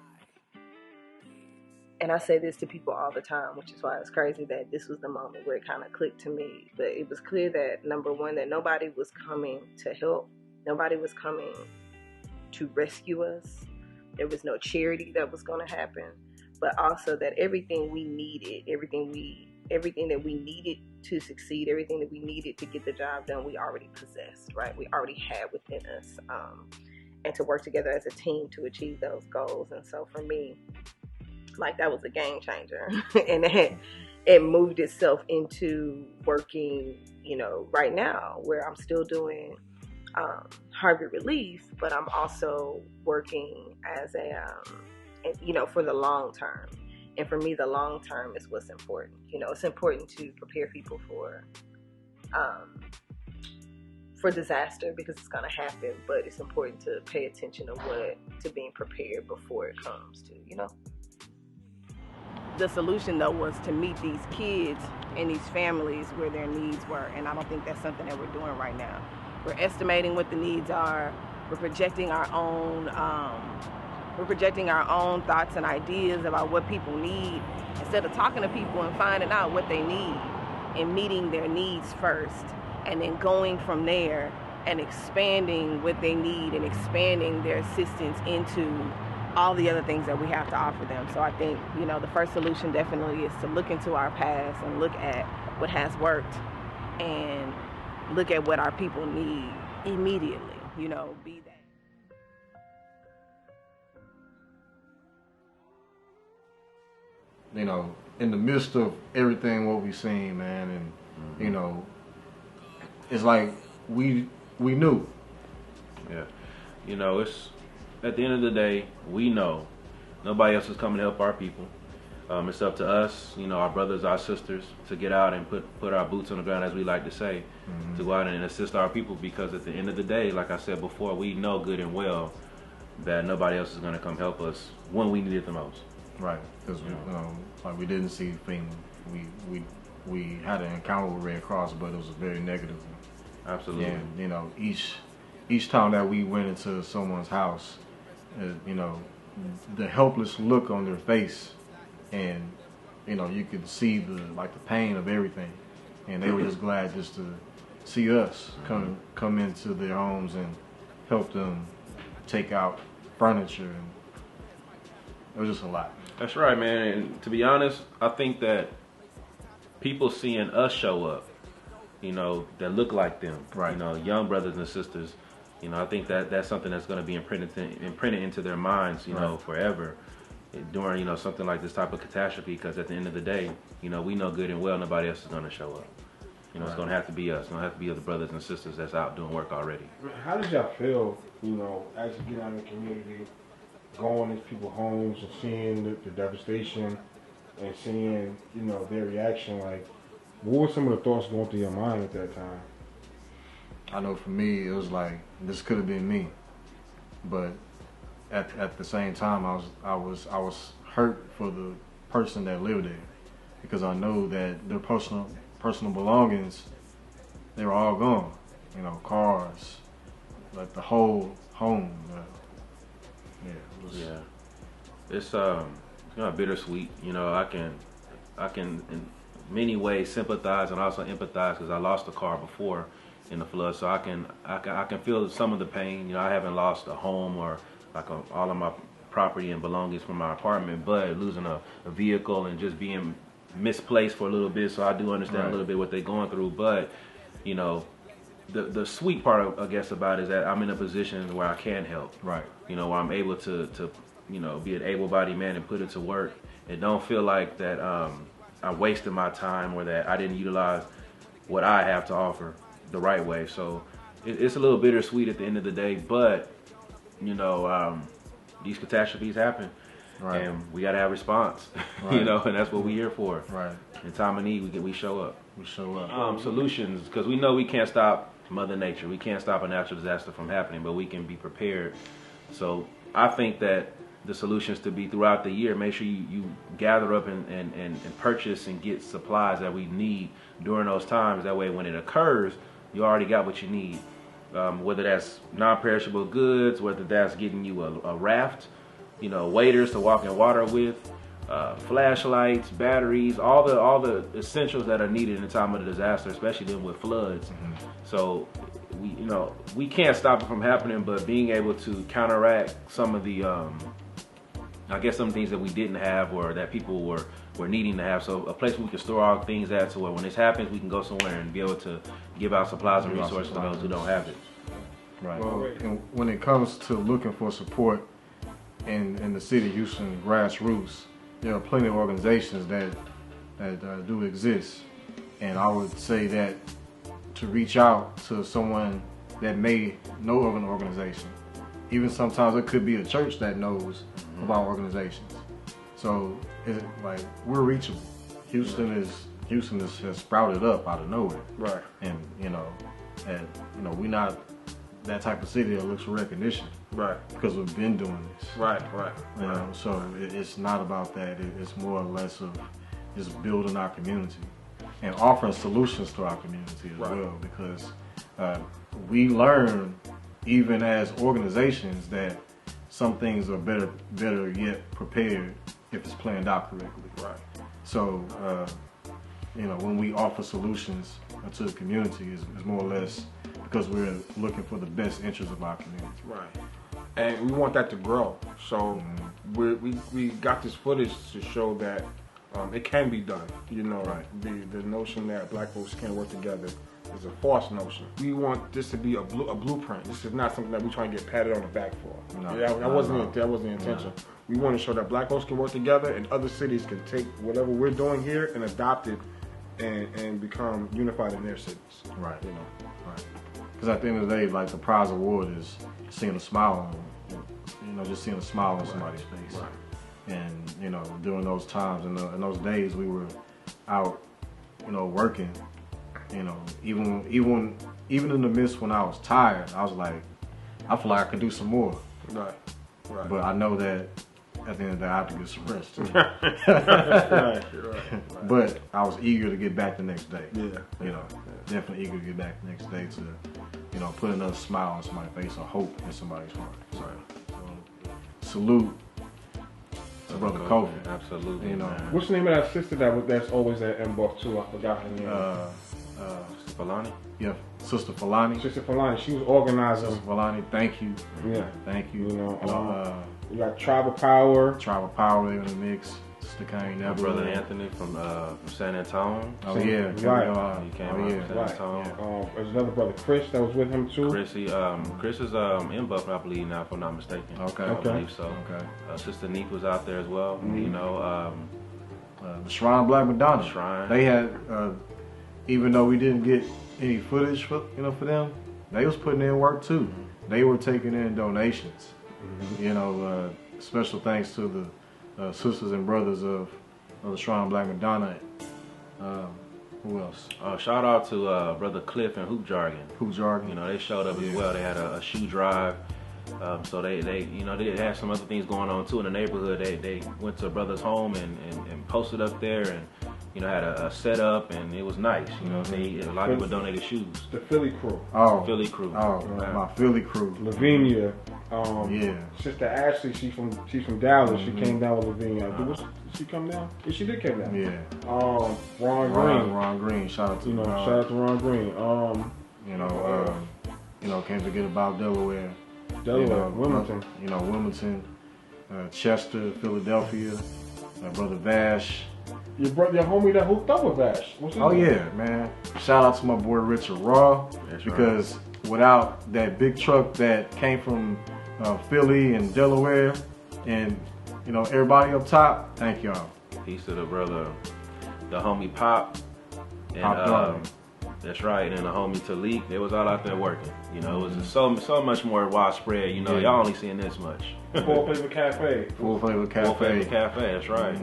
and I say this to people all the time, which is why it's crazy that this was the moment where it kind of clicked to me. But it was clear that, number one, that nobody was coming to help. Nobody was coming to rescue us. There was no charity that was going to happen. But also that everything we needed, everything that we needed to succeed, everything that we needed to get the job done, we already possessed, right? We already had within us, and to work together as a team to achieve those goals. And so for me, like, that was a game changer. And it moved itself into working, you know, right now where I'm still doing Harvey relief, but I'm also working as a, you know, for the long term. And for me, the long term is what's important. You know, it's important to prepare people for disaster because it's going to happen, but it's important to pay attention to being prepared before it comes to, you know. The solution though was to meet these kids and these families where their needs were, and I don't think that's something that we're doing right now. We're estimating what the needs are. We're projecting our own thoughts and ideas about what people need instead of talking to people and finding out what they need and meeting their needs first, and then going from there and expanding what they need and expanding their assistance into all the other things that we have to offer them. So I think, you know, the first solution definitely is to look into our past and look at what has worked and look at what our people need immediately, you know, be that. You know, in the midst of everything what we've seen, man, and you know, it's like we knew. Yeah. You know, it's at the end of the day, we know nobody else is coming to help our people. It's up to us, you know, our brothers, our sisters, to get out and put our boots on the ground, as we like to say, to go out and assist our people, because at the end of the day, like I said before, we know good and well that nobody else is going to come help us when we need it the most. Right, because you know, like we didn't see FEMA. We had an encounter with Red Cross, but it was a very negative one. Absolutely. And you know, each time that we went into someone's house, you know, the helpless look on their face, and you know, you could see the pain of everything, and they were just glad just to see us come into their homes and help them take out furniture, and it was just a lot. That's right, man. And to be honest, I think that people seeing us show up, you know, that look like them, right? You know, young brothers and sisters. You know, I think that that's something that's going to be imprinted into their minds, you know, forever during, you know, something like this type of catastrophe. Because at the end of the day, you know, we know good and well nobody else is going to show up. You know, it's going to have to be us. It's going to have to be other brothers and sisters that's out doing work already. How did y'all feel, you know, as you get out in the community, going into people's homes and seeing the devastation and seeing, you know, their reaction? Like, what were some of the thoughts going through your mind at that time? I know for me, it was like, this could have been me, but at the same time, I was hurt for the person that lived there, because I know that their personal belongings, they were all gone. You know, cars, like the whole home. It's you know, bittersweet. You know, I can in many ways sympathize and also empathize, because I lost a car before in the flood, so I can feel some of the pain. You know, I haven't lost a home or like all of my property and belongings from my apartment, but losing a vehicle and just being misplaced for a little bit, so I do understand a little bit what they're going through. But you know, the sweet part, I guess, about it is that I'm in a position where I can help. Right. You know, where I'm able to you know, be an able-bodied man and put it to work, and don't feel like that I wasted my time or that I didn't utilize what I have to offer the right way. So it's a little bittersweet at the end of the day, but you know, these catastrophes happen, and we got to have response. You know, and that's what we're here for. Right. In time of need, we show up. We show up. Solutions, because we know we can't stop Mother Nature. We can't stop a natural disaster from happening, but we can be prepared. So I think that the solutions to be throughout the year, make sure you gather up and purchase and get supplies that we need during those times. That way when it occurs, you already got what you need. Whether that's non-perishable goods, whether that's getting you a raft, you know, waders to walk in water with, flashlights, batteries, all the essentials that are needed in the time of the disaster, especially then with floods. So we can't stop it from happening, but being able to counteract some of the I guess some things that we didn't have or that people were needing to have. So a place where we can store all things at, so when this happens, we can go somewhere and be able to give out supplies and resources to those who don't have it. Right. Well, and when it comes to looking for support in the city of Houston grassroots, there are plenty of organizations that do exist. And I would say that to reach out to someone that may know of an organization. Even sometimes it could be a church that knows about organizations. So it's like we're reachable. Houston has sprouted up out of nowhere. Right. And we're not that type of city that looks for recognition. Right. Because we've been doing this. Right. You know, so it's not about that. It's more or less of just building our community and offering solutions to our community as well. Because we learn, even as organizations, that some things are better yet prepared if it's planned out correctly. Right. So, when we offer solutions to the community, is more or less because we're looking for the best interests of our community. Right. And we want that to grow. So we got this footage to show that it can be done. You know, the notion that black folks can't work together is a false notion. We want this to be a blueprint. This is not something that we're trying to get patted on the back for. No, that wasn't the intention. No. We want to show that black folks can work together and other cities can take whatever we're doing here and adopt it and become unified in their cities. Right. You know. Right. Because at the end of the day, like the prize award is seeing a smile on, just seeing a smile on somebody's face. Right. And during those times and those days, we were out, working. Even in the midst when I was tired, I was like, I feel like I could do some more. Right. But I know that at the end of the day, I have to get some rest too. right. But I was eager to get back the next day. Yeah. Definitely eager to get back the next day to, put another smile on somebody's face or hope in somebody's heart. So, salute to Brother Kofi. Absolutely. What's the name of that sister that's always at Mbuff too? I forgot her name. Sister Falani? Yeah, Sister Falani. Sister Falani, she was organizing. Sister Falani, thank you. Yeah. Thank you. We got Tribal Power. Tribal Power, they in the mix. Sister Kane, my brother Anthony from San Antonio. Oh yeah, He came out from San Antonio. There's another brother, Chris, that was with him too. Chris is in Buff, I believe now, if I'm not mistaken. Okay. I believe so. Okay. Sister Neek was out there as well. The Shrine Black Madonna. Shrine. They had, even though we didn't get any footage for them, they was putting in work too. They were taking in donations. Special thanks to the sisters and brothers of the Shrine Black Madonna. Who else? Shout out to Brother Cliff and Hoop Jargon. Hoop Jargon. They showed up as well. They had a shoe drive. So they had some other things going on too in the neighborhood. They went to a brother's home and posted up there and had a setup and it was nice. A lot of people donated shoes. The Philly crew. Philly crew. My Philly crew. Lavinia. Yeah. Sister Ashley, she's from Dallas. She came down with Lavinia. Did she come down? Yeah, she did come down. Yeah. Ron Green. Ron Green. Shout out to shout out to Ron Green. Can't forget about Delaware. Wilmington. Wilmington, Chester, Philadelphia, Brother Vash. Your homie that hooked up with Vash. Yeah, man. Shout out to my boy Richard Raw. Because without that big truck that came from Philly and Delaware and, everybody up top, thank y'all. Peace to the brother, the homie Pop. And, that's right, and the homie Talik, they was all out there working. It was just so much more widespread. Y'all only seeing this much. Full Flavor Cafe. Full Flavor Cafe. Full Flavor Cafe, that's right.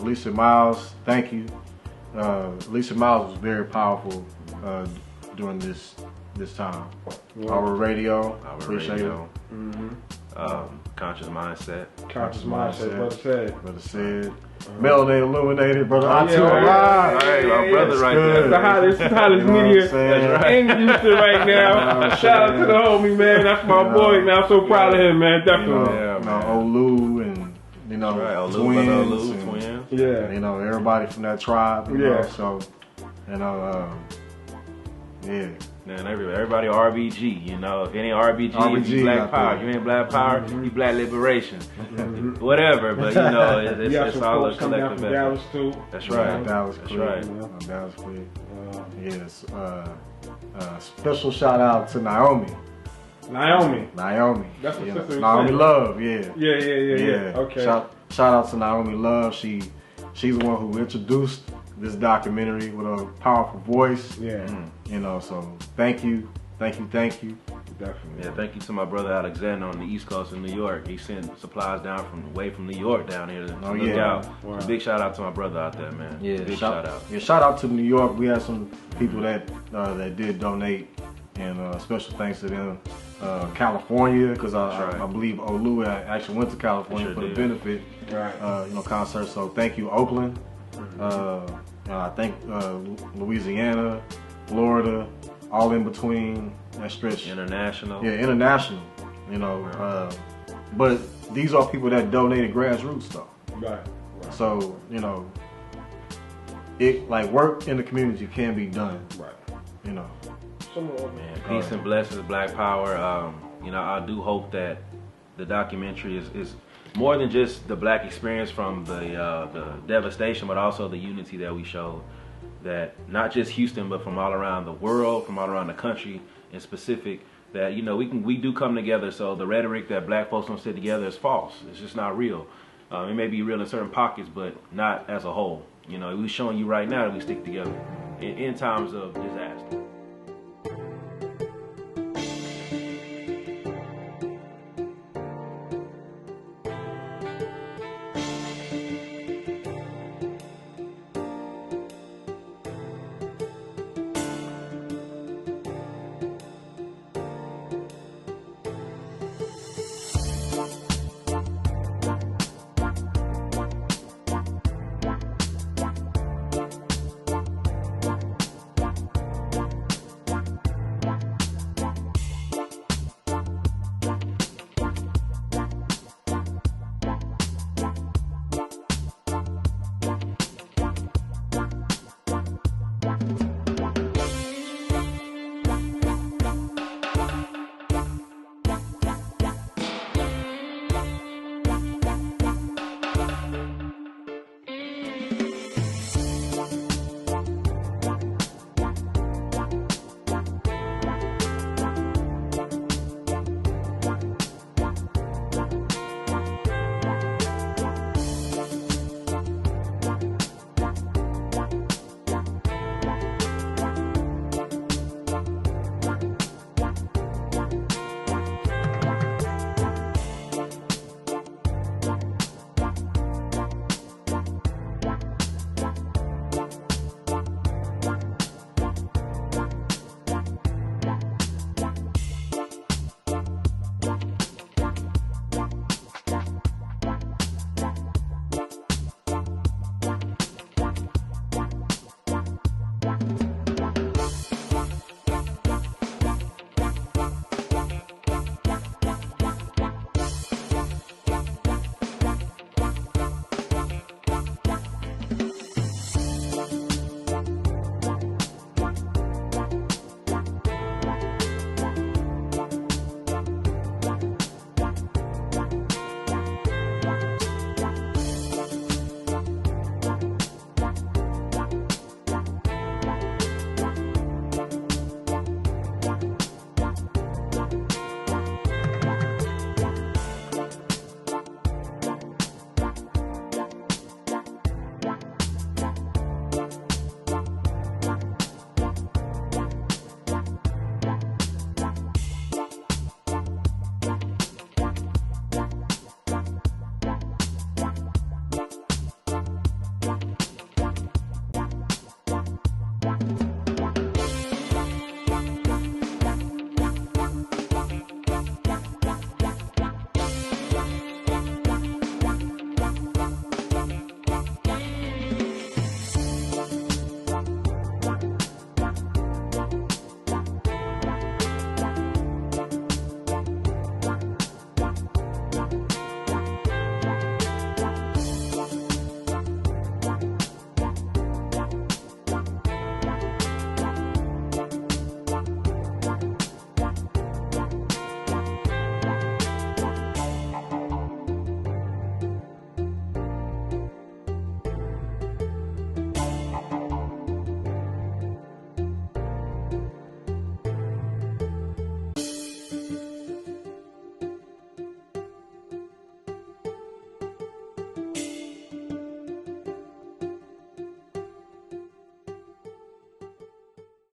Lisa Miles, thank you. Lisa Miles was very powerful during this time. Our radio, appreciate it. Conscious Mindset. Conscious Mindset, Brother said. Melanated, Illuminated, Brother my brother right there. That's the hottest media in Houston right now. Shout out to the homie, man. That's my boy, man. I'm so proud of him, man. Definitely. Olu and, twins. Yeah. Everybody from that tribe. So, yeah. Man, everybody RBG, if any RBG, you Black Power. If you ain't Black Power, you Black Liberation. Whatever, but it's all a collective effort. Dallas too. That's right. Dallas Clear. Dallas Clear. Yes. Special shout out to Naomi. That's the sister. Naomi Love, yeah. Yeah. Okay. Shout out to Naomi Love. She's the one who introduced this documentary with a powerful voice. Yeah. So thank you. Definitely. Yeah, thank you to my brother Alexander on the East Coast of New York. He sent supplies down from New York down here to look out. Wow. So big shout out to my brother out there, man. Yeah, big shout out. Yeah, shout out to New York. We had some people that did donate, and special thanks to them. California, because I believe Olu actually went to California for the benefit, concert. So thank you, Oakland. I think Louisiana, Florida, all in between that stretch. International. Yeah, international. But these are people that donated grassroots stuff. Right. So it like work in the community can be done. Right. Man, peace and blessings, Black Power. I do hope that the documentary is more than just the Black experience from the devastation, but also the unity that we showed. That not just Houston, but from all around the world, from all around the country in specific, that we do come together. So the rhetoric that Black folks don't sit together is false. It's just not real. It may be real in certain pockets, but not as a whole. We're showing you right now that we stick together in times of disaster.